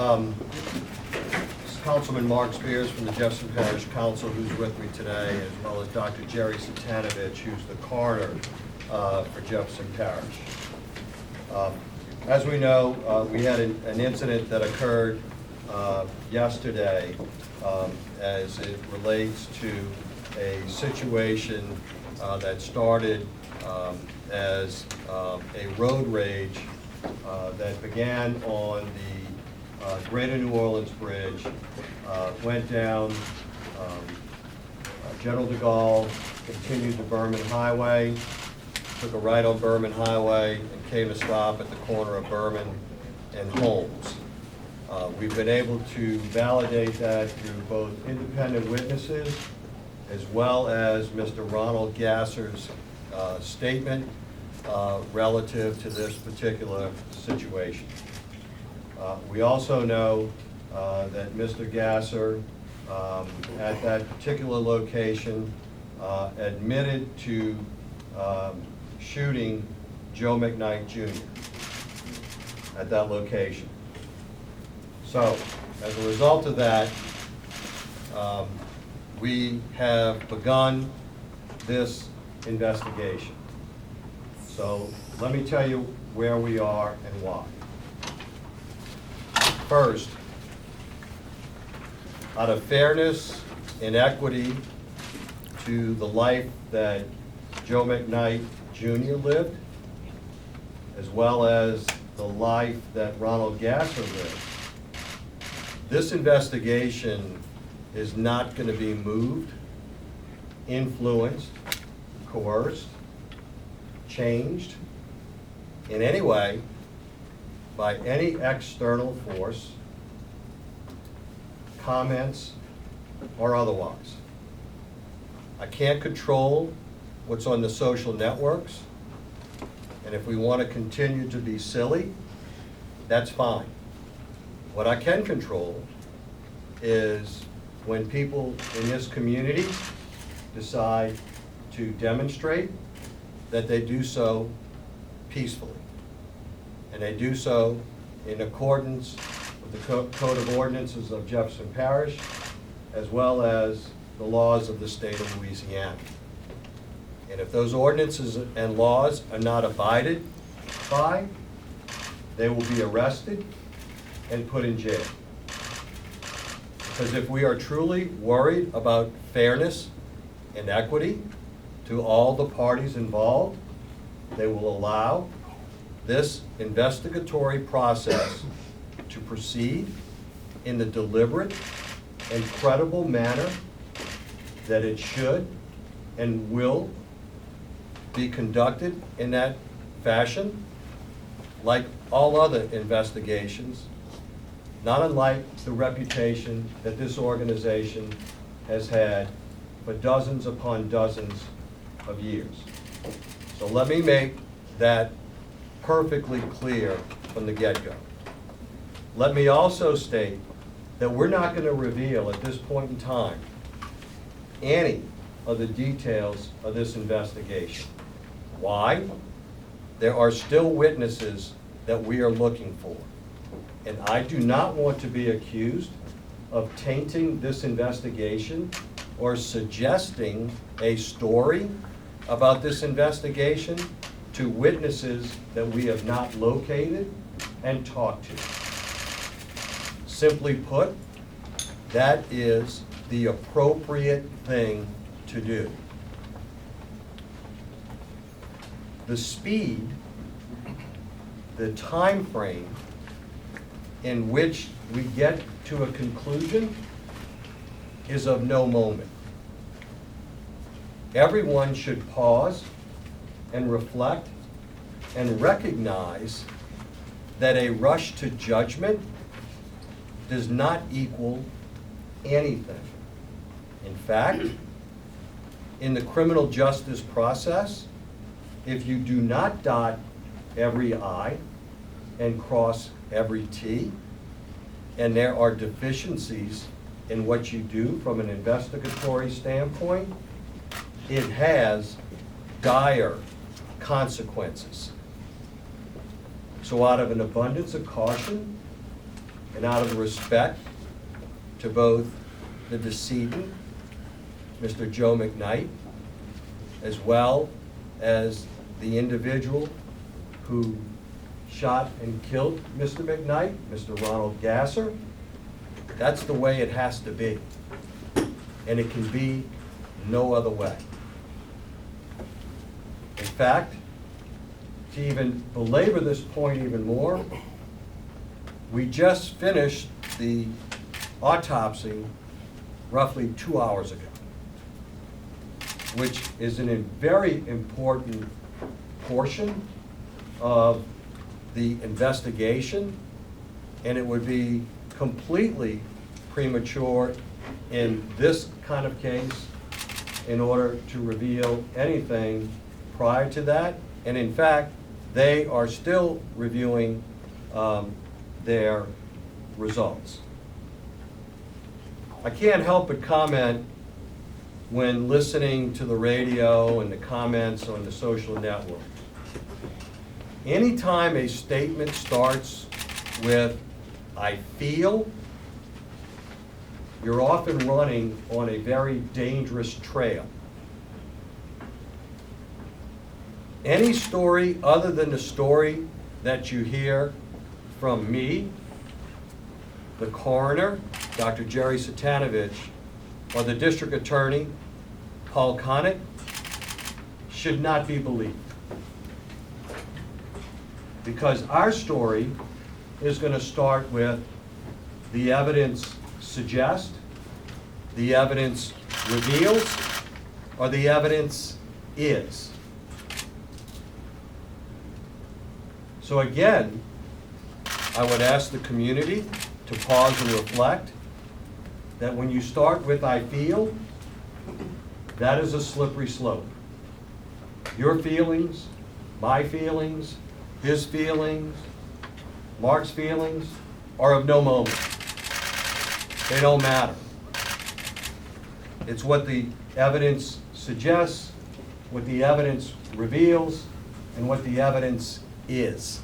This is Councilman Mark Spears from the Jefferson Parish Council, who's with me today, as well as Dr. Jerry Satanovich, who's the coroner for Jefferson Parish. As we know, we had an incident that occurred yesterday as it relates to a situation that started as a road rage that began on the Greater New Orleans Bridge, went down General de Gaulle, continued to Berman Highway, took a right on Berman Highway, and came to stop at the corner of Berman and Holmes. We've been able to validate that through both independent witnesses as well as Mr. Ronald Gasser's statement relative to this particular situation. We also know that Mr. Gasser, at that particular location, admitted to shooting Joe McKnight Jr. at that location. So, as a result of that, we have begun this investigation. So, let me tell you where we are and why. First, out of fairness and equity to the life that Joe McKnight Jr. lived, as well as the life that Ronald Gasser lived, this investigation is not going to be moved, influenced, coerced, changed in any way by any external force, comments, or otherwise. I can't control what's on the social networks, and if we want to continue to be silly, that's fine. What I can control is when people in this community decide to demonstrate, that they do so peacefully. And they do so in accordance with the Code of Ordinances of Jefferson Parish, as well as the laws of the state of Louisiana. And if those ordinances and laws are not abided by, they will be arrested and put in jail. Because if we are truly worried about fairness and equity to all the parties involved, they will allow this investigatory process to proceed in the deliberate and credible manner that it should and will be conducted in that fashion, like all other investigations, not unlike the reputation that this organization has had for dozens upon dozens of years. So let me make that perfectly clear from the get-go. Let me also state that we're not going to reveal at this point in time any of the details of this investigation. Why? There are still witnesses that we are looking for. And I do not want to be accused of tainting this investigation or suggesting a story about this investigation to witnesses that we have not located and talked to. Simply put, that is the appropriate thing to do. The speed, the time frame in which we get to a conclusion is of no moment. Everyone should pause and reflect and recognize that a rush to judgment does not equal anything. In fact, in the criminal justice process, if you do not dot every I and cross every T, and there are deficiencies in what you do from an investigatory standpoint, it has dire consequences. So out of an abundance of caution, and out of respect to both the decedent, Mr. Joe McKnight, as well as the individual who shot and killed Mr. McKnight, Mr. Ronald Gasser. That's the way it has to be. And it can be no other way. In fact, to even belabor this point even more, we just finished the autopsy roughly 2 hours ago, which is a very important portion of the investigation, and it would be completely premature in this kind of case in order to reveal anything prior to that. And in fact, they are still reviewing their results. I can't help but comment when listening to the radio and the comments on the social networks. Anytime a statement starts with, "I feel," you're often running on a very dangerous trail. Any story other than the story that you hear from me, the coroner, Dr. Jerry Satanovich, or the district attorney, Paul Connick, should not be believed. Because our story is going to start with the evidence suggests, the evidence reveals, or the evidence is. So again, I would ask the community to pause and reflect that when you start with "I feel," that is a slippery slope. Your feelings, my feelings, his feelings, Mark's feelings are of no moment. They don't matter. It's what the evidence suggests, what the evidence reveals, and what the evidence is,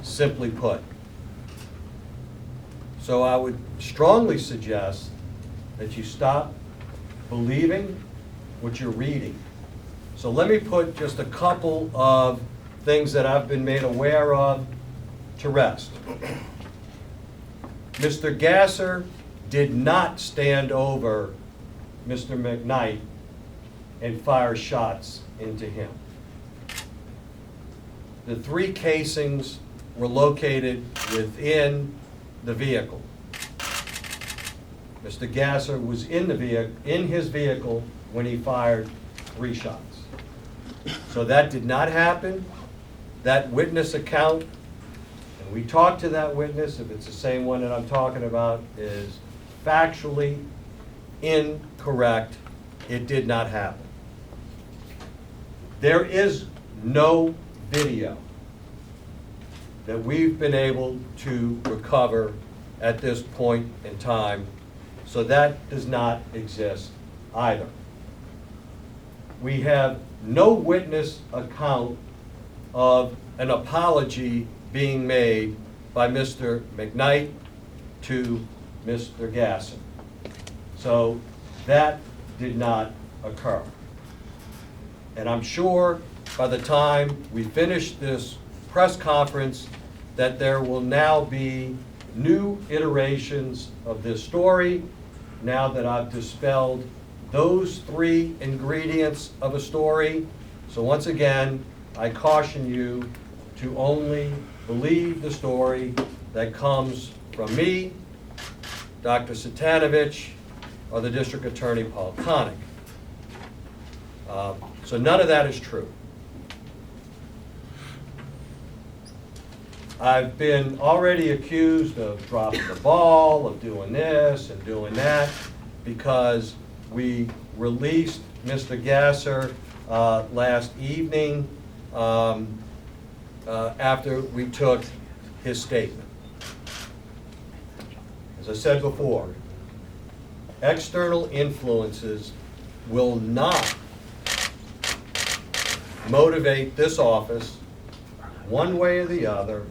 simply put. So I would strongly suggest that you stop believing what you're reading. So let me put just a couple of things that I've been made aware of to rest. Mr. Gasser did not stand over Mr. McKnight and fire shots into him. The 3 casings were located within the vehicle. Mr. Gasser was in his vehicle when he fired 3 shots. So that did not happen. That witness account, and we talked to that witness, if it's the same one that I'm talking about, is factually incorrect. It did not happen. There is no video that we've been able to recover at this point in time, so that does not exist either. We have no witness account of an apology being made by Mr. McKnight to Mr. Gasser. So that did not occur. And I'm sure by the time we finish this press conference that there will now be new iterations of this story, now that I've dispelled those 3 ingredients of a story. So once again, I caution you to only believe the story that comes from me, Dr. Satanovich, or the District Attorney, Paul Connick. So none of that is true. I've been already accused of dropping the ball, of doing this and doing that, because we released Mr. Gasser last evening after we took his statement. As I said before, external influences will not motivate this office one way or the other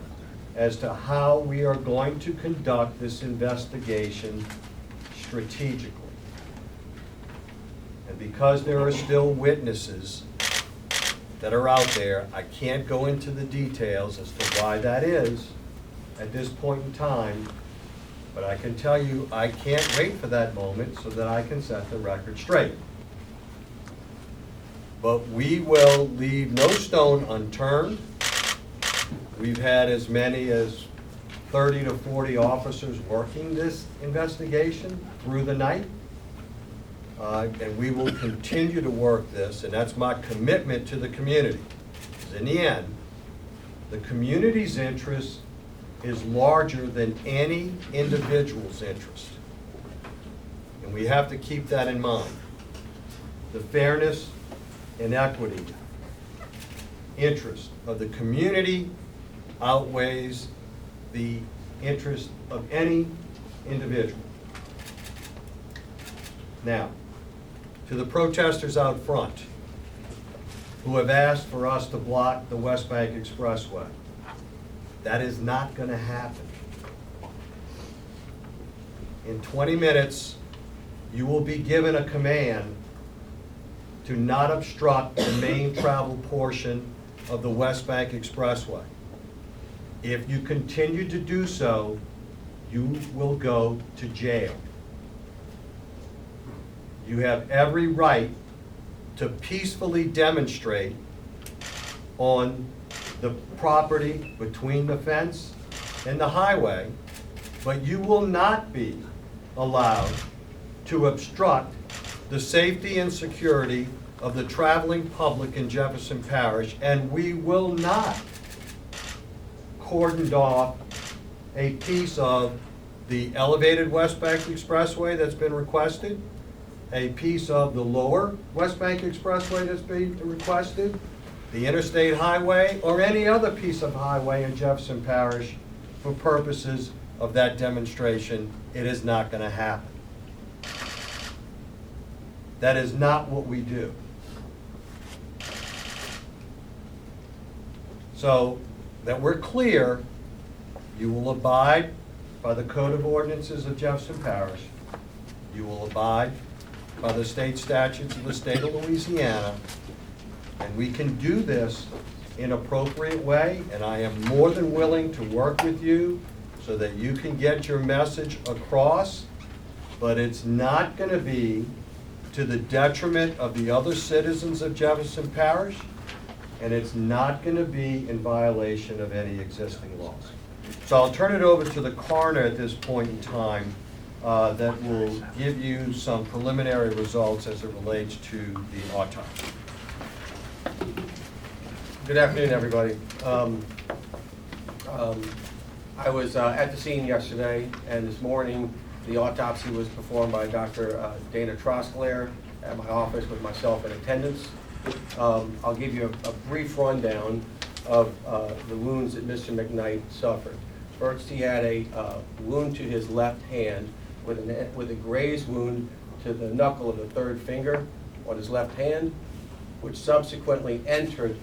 as to how we are going to conduct this investigation strategically. And because there are still witnesses that are out there, I can't go into the details as to why that is at this point in time, but I can tell you I can't wait for that moment so that I can set the record straight. But we will leave no stone unturned. We've had as many as 30 to 40 officers working this investigation through the night. And we will continue to work this, and that's my commitment to the community. Because in the end, the community's interest is larger than any individual's interest. And we have to keep that in mind. The fairness and equity interest of the community outweighs the interest of any individual. Now, to the protesters out front who have asked for us to block the West Bank Expressway, that is not going to happen. In 20 minutes, you will be given a command to not obstruct the main travel portion of the West Bank Expressway. If you continue to do so, you will go to jail. You have every right to peacefully demonstrate on the property between the fence and the highway, but you will not be allowed to obstruct the safety and security of the traveling public in Jefferson Parish, and we will not cordon off a piece of the elevated West Bank Expressway that's been requested, a piece of the lower West Bank Expressway that's been requested, the interstate highway, or any other piece of highway in Jefferson Parish for purposes of that demonstration. It is not going to happen. That is not what we do. So that we're clear, you will abide by the Code of Ordinances of Jefferson Parish. You will abide by the state statutes of the state of Louisiana. And we can do this in an appropriate way, and I am more than willing to work with you so that you can get your message across, but it's not going to be to the detriment of the other citizens of Jefferson Parish, and it's not going to be in violation of any existing laws. So I'll turn it over to the coroner at this point in time that will give you some preliminary results as it relates to the autopsy. Good afternoon, everybody. I was at the scene yesterday, and this morning the autopsy was performed by Dr. Dana Trosclair at my office with myself in attendance. I'll give you a brief rundown of the wounds that Mr. McKnight suffered. First, he had a wound to his left hand with a grazed wound to the knuckle of the third finger on his left hand, which subsequently entered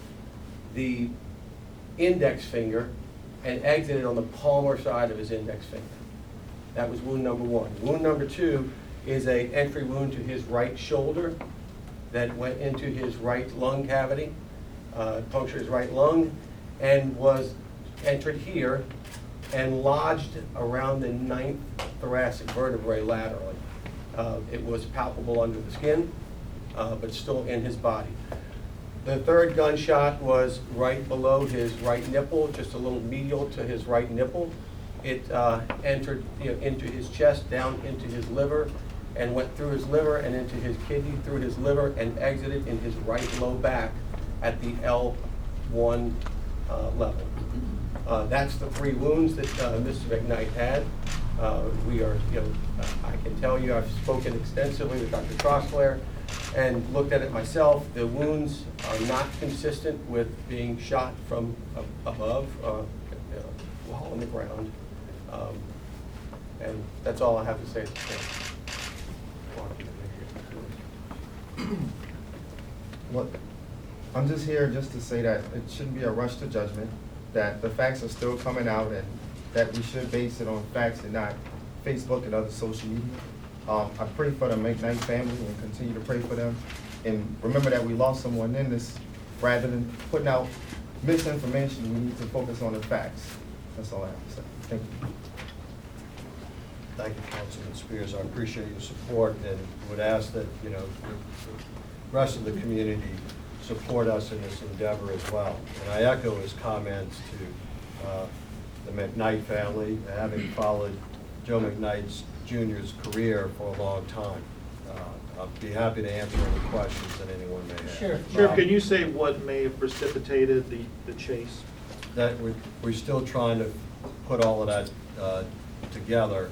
the index finger and exited on the palmar side of his index finger. That was wound number one. Wound number two is an entry wound to his right shoulder that went into his right lung cavity, punctured his right lung, and was entered here and lodged around the 9th thoracic vertebrae laterally. It was palpable under the skin, but still in his body. The third gunshot was right below his right nipple, just a little medial to his right nipple. It entered into his chest, down into his liver, and went through his liver and into his kidney, through his liver, and exited in his right low back at the L1 level. That's the three wounds that Mr. McKnight had. I can tell you, I've spoken extensively with Dr. Trosclair and looked at it myself. The wounds are not consistent with being shot from above, while on the ground. And that's all I have to say at this point. Look, I'm just here just to say that it shouldn't be a rush to judgment. that the facts are still coming out and that we should base it on facts and not Facebook and other social media. I pray for the McKnight family and continue to pray for them. And remember that we lost someone in this. Rather than putting out misinformation, we need to focus on the facts. That's all I have to say. Thank you. Thank you, Councilman Spears. I appreciate your support and would ask that, the rest of the community support us in this endeavor as well. And I echo his comments to the McKnight family, having followed Joe McKnight Jr.'s career for a long time. I'll be happy to answer any questions that anyone may have. Sure. Sheriff, can you say what may have precipitated the chase? That we're still trying to put all of that together.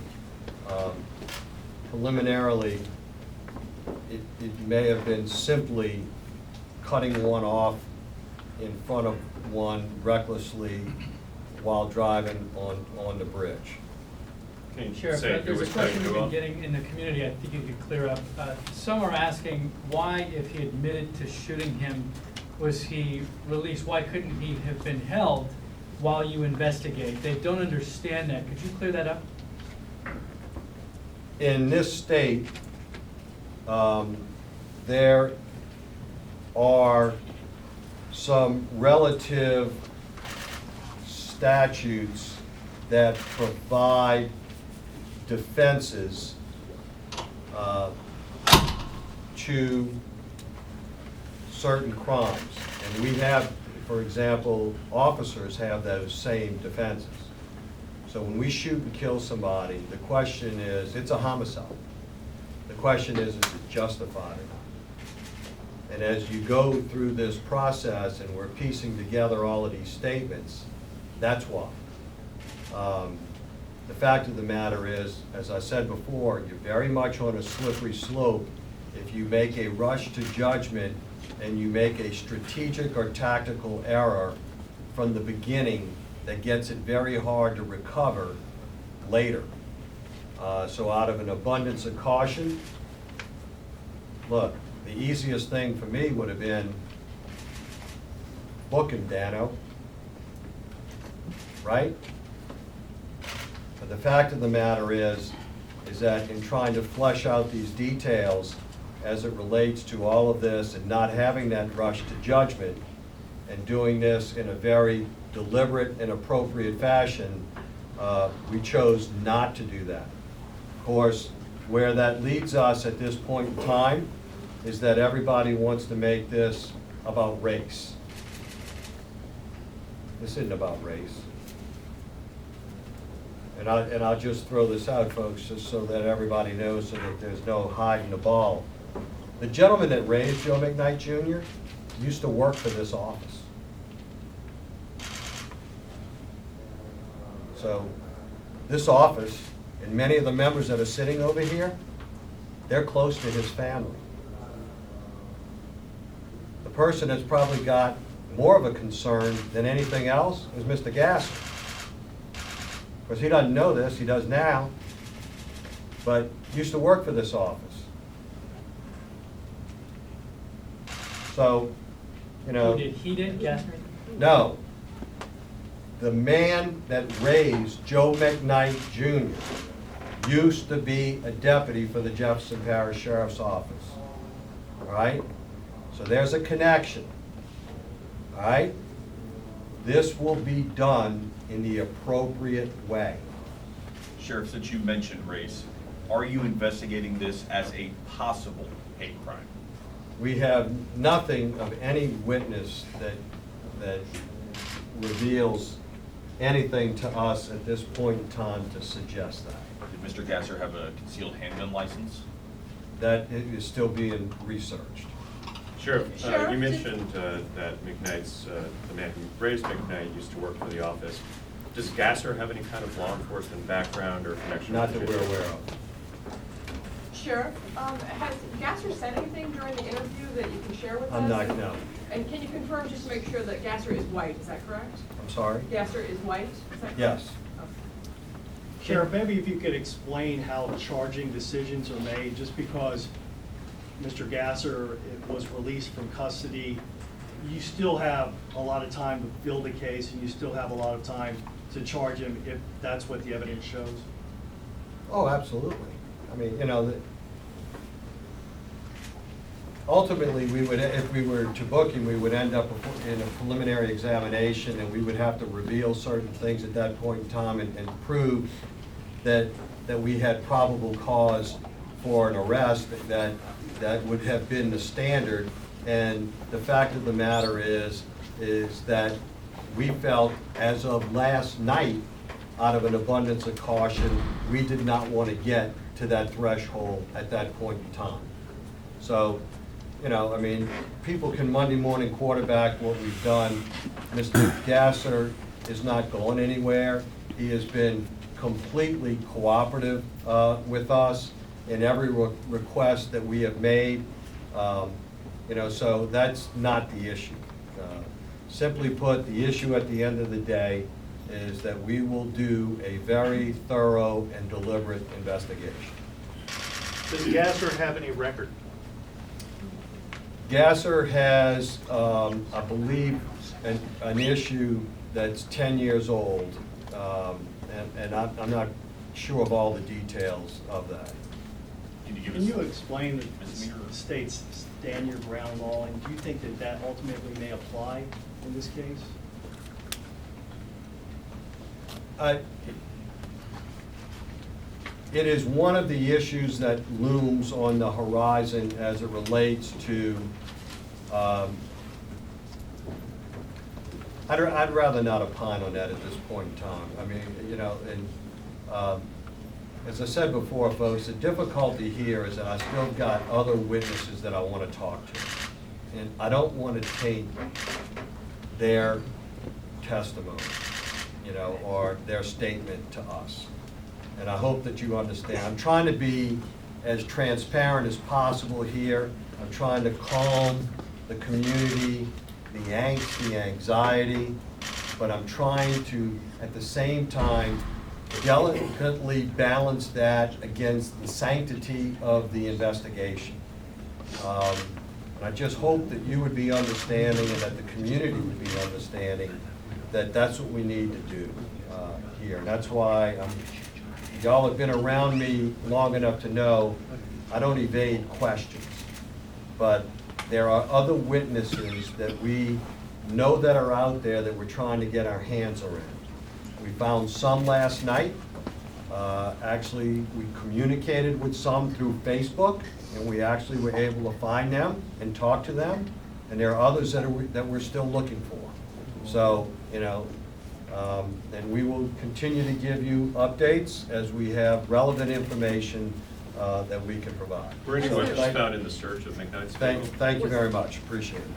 Preliminarily, it may have been simply cutting one off in front of one recklessly while driving on the bridge. Can you Sheriff, say who there's a was cutting question we've who been off? getting in the community, I think you could clear up. Some are asking why, if he admitted to shooting him, was he released? Why couldn't he have been held while you investigate? They don't understand that. Could you clear that up? In this state, there are some relative statutes that provide defenses to certain crimes. And we have, for example, officers have those same defenses. So when we shoot and kill somebody, the question is, it's a homicide. The question is it justified or not? And as you go through this process and we're piecing together all of these statements, that's why. The fact of the matter is, as I said before, you're very much on a slippery slope if you make a rush to judgment and you make a strategic or tactical error from the beginning that gets it very hard to recover later. So out of an abundance of caution, look, the easiest thing for me would have been book him, Dano, right? But the fact of the matter is that in trying to flesh out these details as it relates to all of this and not having that rush to judgment and doing this in a very deliberate and appropriate fashion, we chose not to do that. Of course, where that leads us at this point in time is that everybody wants to make this about race. This isn't about race. And I'll just throw this out, folks, just so that everybody knows so that there's no hiding the ball. The gentleman that raised Joe McKnight Jr. used to work for this office. So this office, and many of the members that are sitting over here, they're close to his family. The person that's probably got more of a concern than anything else is Mr. Gasser. Because he doesn't know this, he does now, but used to work for this office. So, Who did he did, Gassner? no. The man that raised Joe McKnight Jr. used to be a deputy for the Jefferson Parish Sheriff's Office. All right? So there's a connection. All right? This will be done in the appropriate way. Sheriff, since you mentioned race, are you investigating this as a possible hate crime? We have nothing of any witness that reveals anything to us at this point in time to suggest that. Did Mr. Gasser have a concealed handgun license? That is still being researched. Sheriff, Sheriff, you did- mentioned that McKnight's, the man who raised McKnight used to work for the office. Does Gasser have any kind of law enforcement background or connection? Not with that the we're jail? aware of. Sheriff, has Gasser said anything during the interview that you can share with us? I'm not, no. And can you confirm, just to make sure, that Gasser is white, is that correct? I'm sorry? Gasser is white, is that correct? Yes. Okay. Sheriff, maybe if you could explain how charging decisions are made, just because Mr. Gasser was released from custody you still have a lot of time to build a case, and you still have a lot of time to charge him if that's what the evidence shows? Oh, absolutely. I mean, you know, ultimately, we would, if we were to book him, we would end up in a preliminary examination, and we would have to reveal certain things at that point in time and prove that we had probable cause for an arrest, that would have been the standard. And the fact of the matter is that we felt, as of last night, out of an abundance of caution, we did not want to get to that threshold at that point in time. So, you know, I mean, people can Monday morning quarterback what we've done. Mr. Gasser is not going anywhere. He has been completely cooperative with us in every request that we have made. You know, so that's not the issue. Simply put, the issue at the end of the day is that we will do a very thorough and deliberate investigation. Does Gasser have any record? Gasser has, I believe, an issue that's 10 years old, and I'm not sure of all the details of that. Can you explain the state's stand your ground law, and do you think that that ultimately may apply in this case? It is one of the issues that looms on the horizon as it relates to, I'd rather not opine on that at this point in time. I mean, you know, and as I said before, folks, the difficulty here is that I still got other witnesses that I want to talk to. And I don't want to taint their testimony, you know, or their statement to us. And I hope that you understand. I'm trying to be as transparent as possible here. I'm trying to calm the community, the angst, the anxiety, but I'm trying to, at the same time, delicately balance that against the sanctity of the investigation. And I just hope that you would be understanding and that the community would be understanding that that's what we need to do here. And that's why y'all have been around me long enough to know I don't evade questions. But there are other witnesses that we know that are out there that we're trying to get our hands around. We found some last night. Actually, we communicated with some through Facebook, and we actually were able to find them and talk to them. And there are others that we're still looking for. So, you know, and we will continue to give you updates as we have relevant information that we can provide. Were any weapons found in the search of McKnight's vehicle? Thank you very much. Appreciate it.